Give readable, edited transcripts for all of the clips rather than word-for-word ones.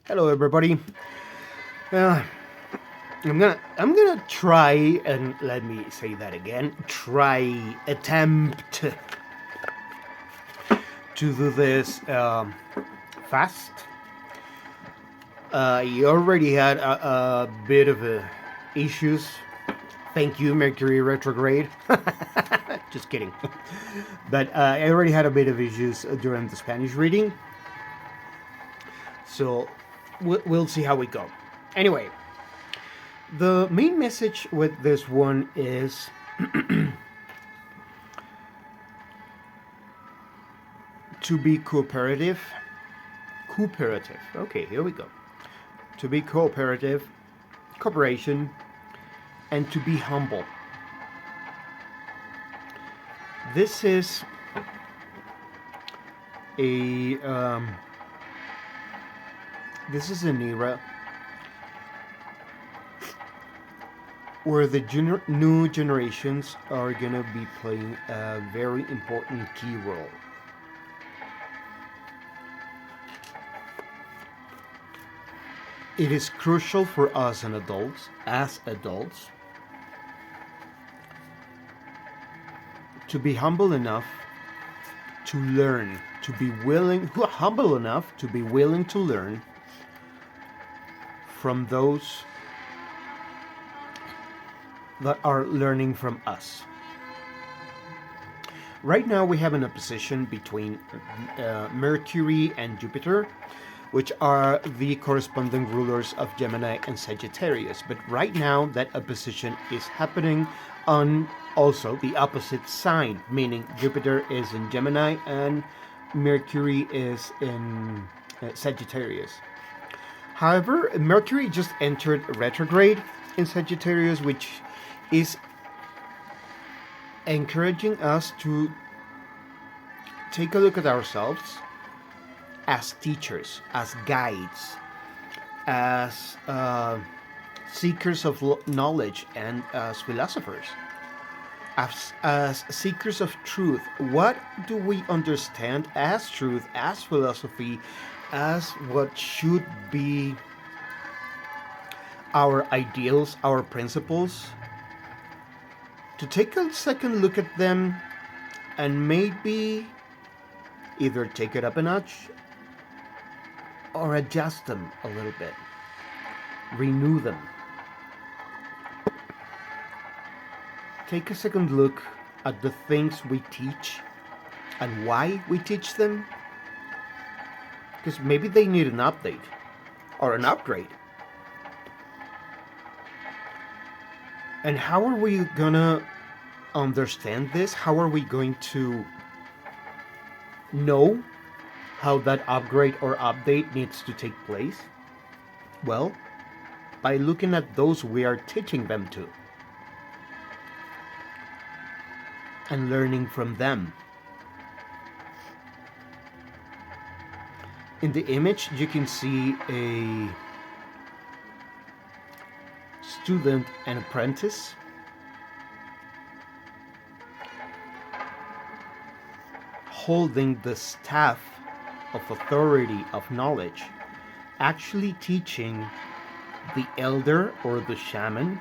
Hello, everybody. Uh, I'm gonna try, and let me say that again. Attempt to do this fast. You already had a bit of issues. Thank you, Mercury retrograde. Just kidding. But I already had a bit of issues during the Spanish reading, so we'll see how we go. Anyway, the main message with this one is to be cooperative. Cooperative. Okay, here we go. To be cooperative, cooperation, and to be humble. This is a this is an era where the new generations are gonna be playing a very important key role. It is crucial for us and as adults, to be humble enough to learn, humble enough to be willing to learn from those that are learning from us. Right now we have an opposition between Mercury and Jupiter, which are the corresponding rulers of Gemini and Sagittarius. But right now that opposition is happening on also the opposite sign, meaning Jupiter is in Gemini and Mercury is in Sagittarius. However, Mercury just entered retrograde in Sagittarius, which is encouraging us to take a look at ourselves as teachers, as guides, as seekers of knowledge, and as philosophers, as seekers of truth. What do we understand as truth, as philosophy, as what should be our ideals, our principles? To take a second look at them and maybe either take it up a notch or adjust them a little bit, renew them. Take a second look at the things we teach and why we teach them, because maybe they need an update or an upgrade. And how are we gonna understand this? How are we going to know how that upgrade or update needs to take place? Well, by looking at those we are teaching them to and learning from them. In the image, you can see a student and apprentice holding the staff of authority of knowledge, actually teaching the elder or the shaman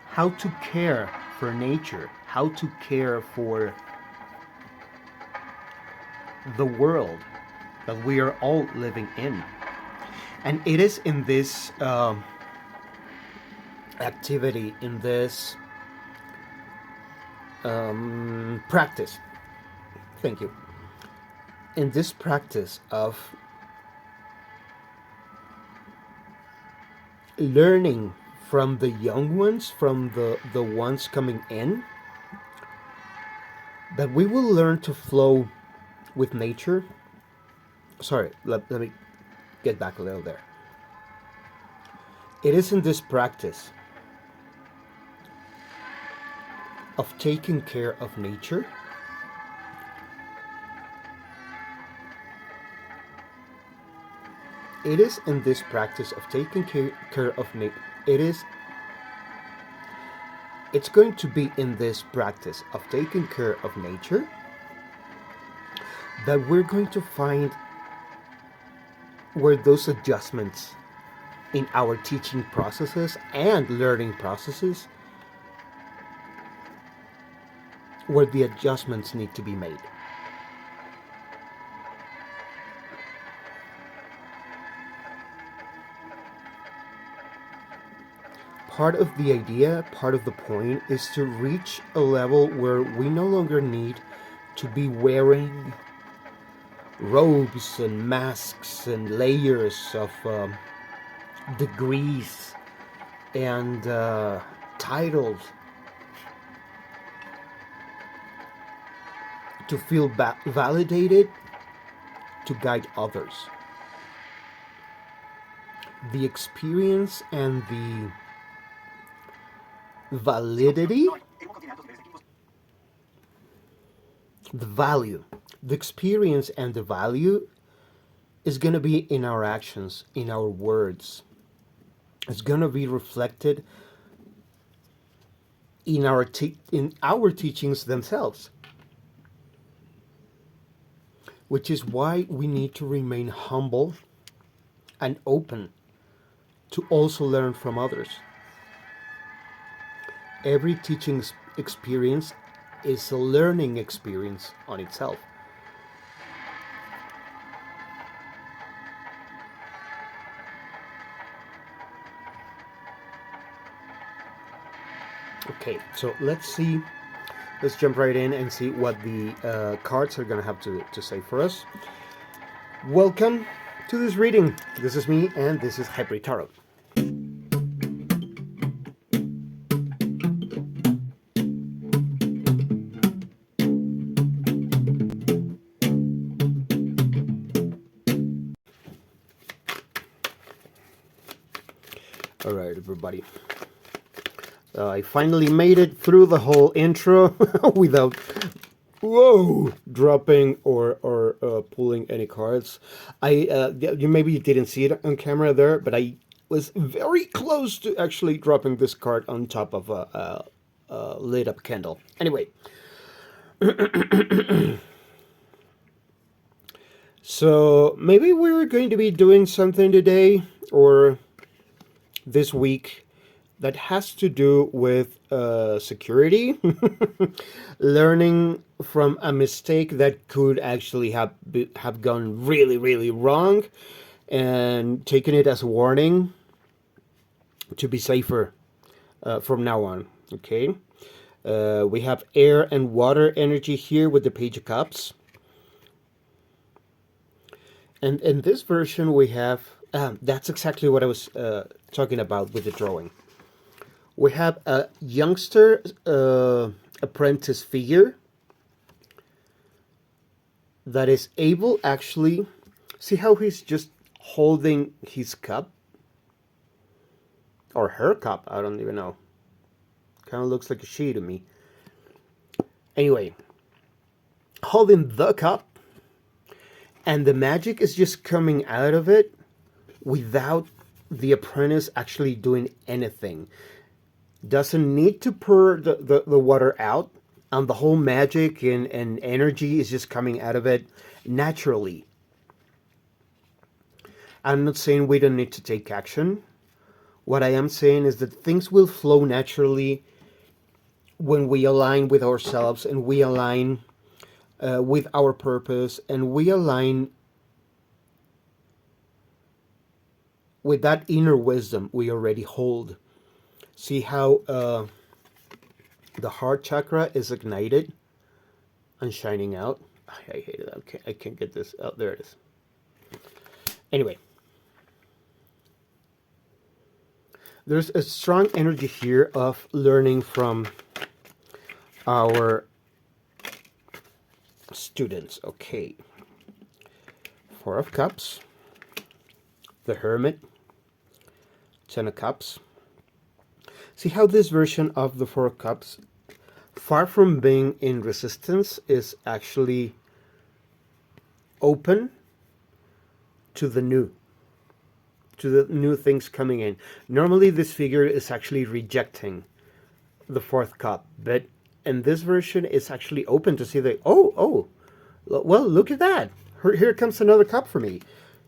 how to care for nature, how to care for the world that we are all living in. And it is in this activity, in this practice, thank you, in this practice of learning from the young ones, from the ones coming in, that we will learn to flow with nature. Sorry, let me get back a little there. It is in this practice of taking care of nature it is in this practice of taking care of nature. It's going to be in this practice of taking care of nature that we're going to find were those adjustments in our teaching processes and learning processes where the adjustments need to be made. Part of the idea, part of the point is to reach a level where we no longer need to be wearing robes and masks and layers of degrees and titles to feel validated to guide others. The experience and the validity, the value, the experience and the value is going to be in our actions, in our words. It's going to be reflected in our teachings themselves, which is why we need to remain humble and open to also learn from others. Every teaching experience is a learning experience on itself. Okay, so let's jump right in and see what the cards are going to have to say for us. Welcome to this reading. This is me, and this is Hybrid Tarot. All right, everybody. I finally made it through the whole intro without dropping or pulling any cards. Maybe you didn't see it on camera there, but I was very close to actually dropping this card on top of a lit up candle. Anyway. So maybe we're going to be doing something today or this week that has to do with security, learning from a mistake that could actually have gone really, really wrong, and taking it as a warning to be safer from now on. Okay, we have air and water energy here with the Page of Cups, and in this version we have that's exactly what I was talking about with the drawing. We have a youngster apprentice figure that is able actually, see how he's just holding his cup or her cup, I don't even know. Kind of looks like a she to me. Anyway, holding the cup, and the magic is just coming out of it without the apprentice actually doing anything. Doesn't need to pour the water out, and the whole magic and energy is just coming out of it naturally. I'm not saying we don't need to take action. What I am saying is that things will flow naturally when we align with ourselves and we align with our purpose, and we align with that inner wisdom we already hold. See how the heart chakra is ignited and shining out. I hate it. Okay, I can't get this. Oh, there it is. Anyway, there's a strong energy here of learning from our students. Okay, Four of Cups, the Hermit, Ten of Cups. See how this version of the Four of Cups, far from being in resistance, is actually open to the new things coming in. Normally this figure is actually rejecting the fourth cup, but in this version it's actually open to see the, well, look at that. Here comes another cup for me.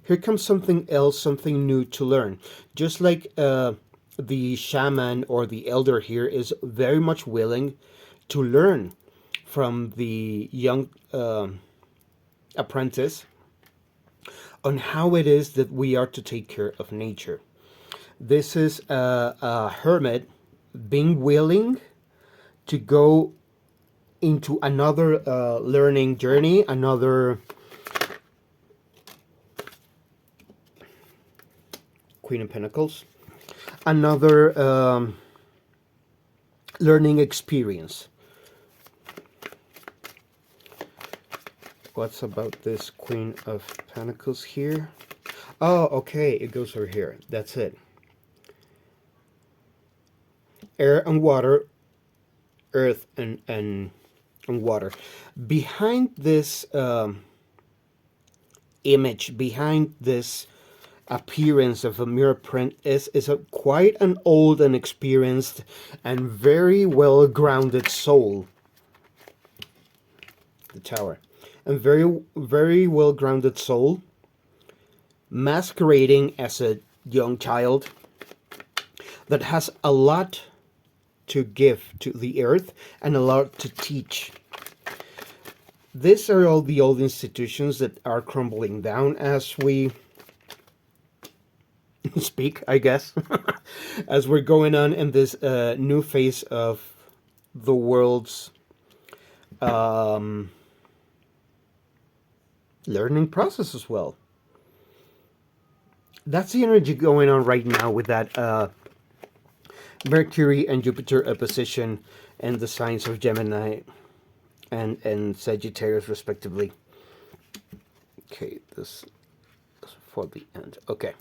here comes something else, something new to learn. Just like the shaman or the elder here is very much willing to learn from the young apprentice on how it is that we are to take care of nature. This is a hermit being willing to go into another learning journey, another Queen of Pentacles, another learning experience. What's about this Queen of Pentacles here? Oh, okay, it goes over here. That's it. Air and water, earth and water. Behind this image, behind this appearance of a mirror print is a quite an old and experienced and very well grounded soul. The Tower. And very well grounded soul, masquerading as a young child that has a lot to give to the earth and a lot to teach. These are all the old institutions that are crumbling down as we speak, I guess, as we're going on in this new phase of the world's learning process as well. That's the energy going on right now with that Mercury and Jupiter opposition and the signs of Gemini and Sagittarius respectively. Okay, this is for the end. Okay.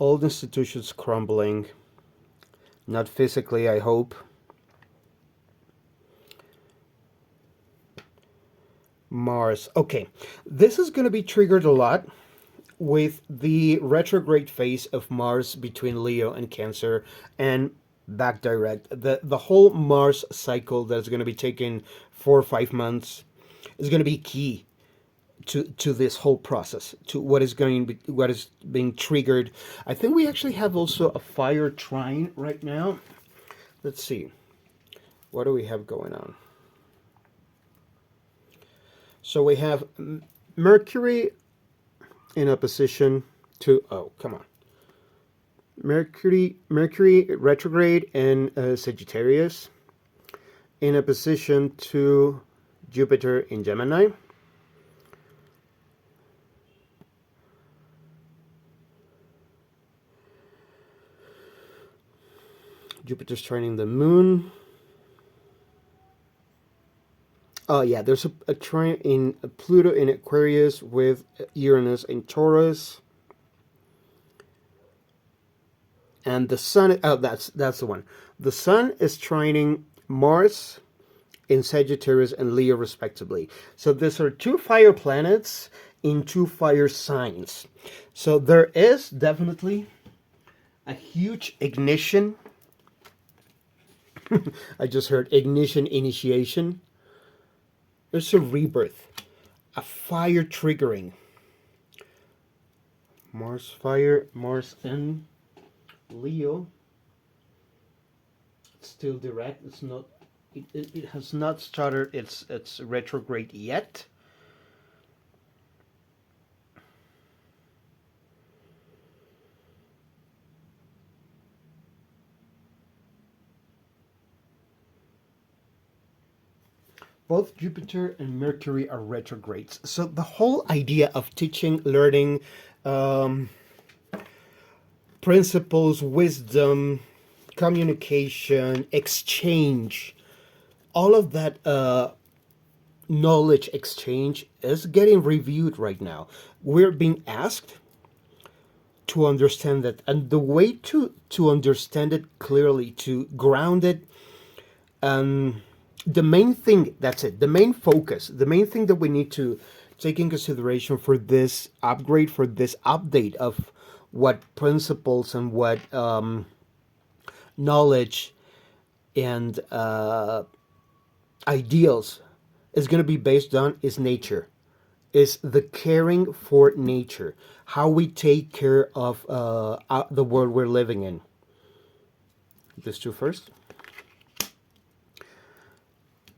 Old institutions crumbling. Not physically, I hope. Mars. Okay, this is going to be triggered a lot with the retrograde phase of Mars between Leo and Cancer and back direct. The whole Mars cycle that's going to be taking 4 or 5 months is going to be key to this whole process, to what is being triggered. I think we actually have also a fire trine right now. Let's see. What do we have going on? So we have Mercury in opposition to, oh, come on. Mercury retrograde in Sagittarius in opposition to Jupiter in Gemini. Jupiter's trining the moon. Oh yeah, there's a trine in Pluto in Aquarius with Uranus in Taurus. And the Sun, oh, that's the one. The Sun is trining Mars in Sagittarius and Leo respectively. So these are 2 fire planets in 2 fire signs. So there is definitely a huge ignition. I just heard ignition, initiation. There's a rebirth, a fire triggering. Mars fire, Mars in Leo. It's still direct. It's not. It has not started its retrograde yet. Both Jupiter and Mercury are retrogrades. So the whole idea of teaching, learning, principles, wisdom, communication, exchange, all of that knowledge exchange is getting reviewed right now. We're being asked to understand that. And the way to understand it clearly, to ground it, the main thing, that's it, the main focus, the main thing that we need to take in consideration for this upgrade, for this update of what principles and what knowledge and ideals is going to be based on is nature, is the caring for nature, how we take care of the world we're living in. These two first.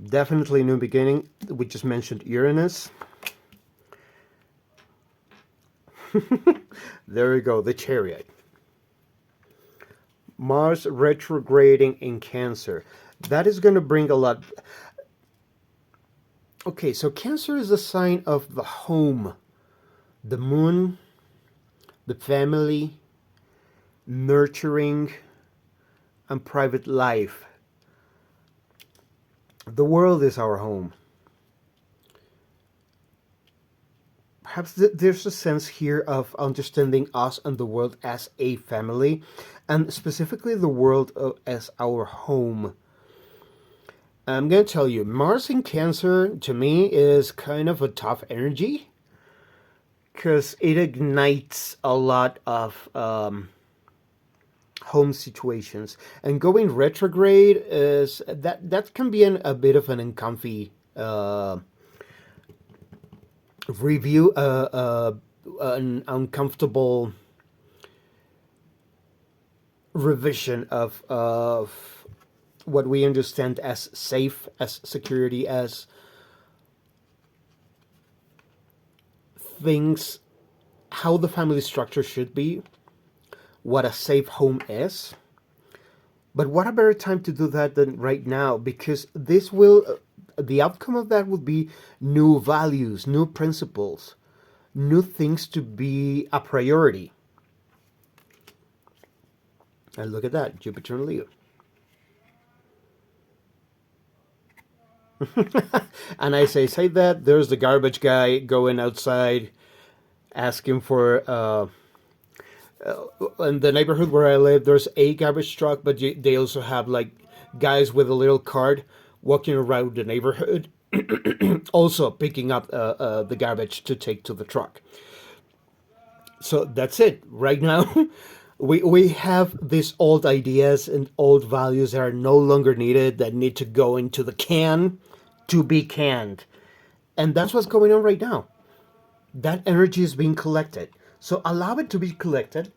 Definitely new beginning. We just mentioned Uranus. There we go, the Chariot. Mars retrograding in Cancer. That is going to bring a lot. Okay, so Cancer is a sign of the home, the moon, the family, nurturing, and private life. The world is our home. Perhaps there's a sense here of understanding us and the world as a family, and specifically the world as our home. I'm going to tell you, Mars in Cancer to me is kind of a tough energy because it ignites a lot of home situations, and going retrograde is that can be a bit of an uncomfy review, an uncomfortable revision of what we understand as safe, as security, as things, how the family structure should be, what a safe home is. But what a better time to do that than right now, because this will, the outcome of that would be new values, new principles, new things to be a priority. And look at that, Jupiter and Leo. And I say that, there's the garbage guy going outside asking for in the neighborhood where I live, there's a garbage truck, but they also have like guys with a little cart walking around the neighborhood, also picking up the garbage to take to the truck. So that's it. Right now, we have these old ideas and old values that are no longer needed, that need to go into the can to be canned. And that's what's going on right now. That energy is being collected. So allow it to be collected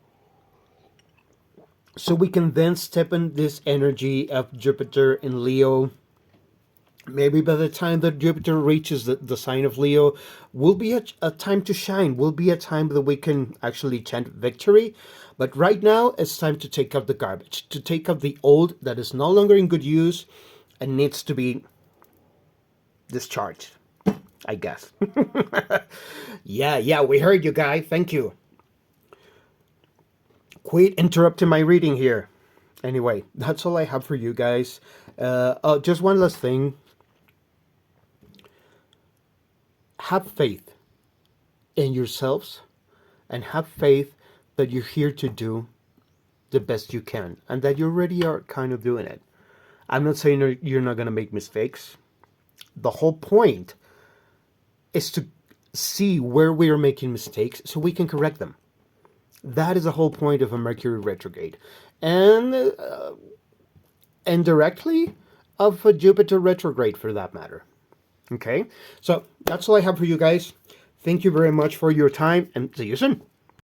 so we can then step in this energy of Jupiter in Leo. Maybe by the time that Jupiter reaches the sign of Leo, will be a time to shine, will be a time that we can actually chant victory. But right now, it's time to take out the garbage, to take out the old that is no longer in good use and needs to be discharged, I guess. Yeah, we heard you, guy. Thank you. Quit interrupting my reading here. Anyway, that's all I have for you guys. Just one last thing. Have faith in yourselves and have faith that you're here to do the best you can and that you already are kind of doing it. I'm not saying you're not going to make mistakes. The whole point is to see where we are making mistakes so we can correct them. That is the whole point of a Mercury retrograde. And indirectly of a Jupiter retrograde for that matter. Okay, so that's all I have for you guys. Thank you very much for your time and see you soon.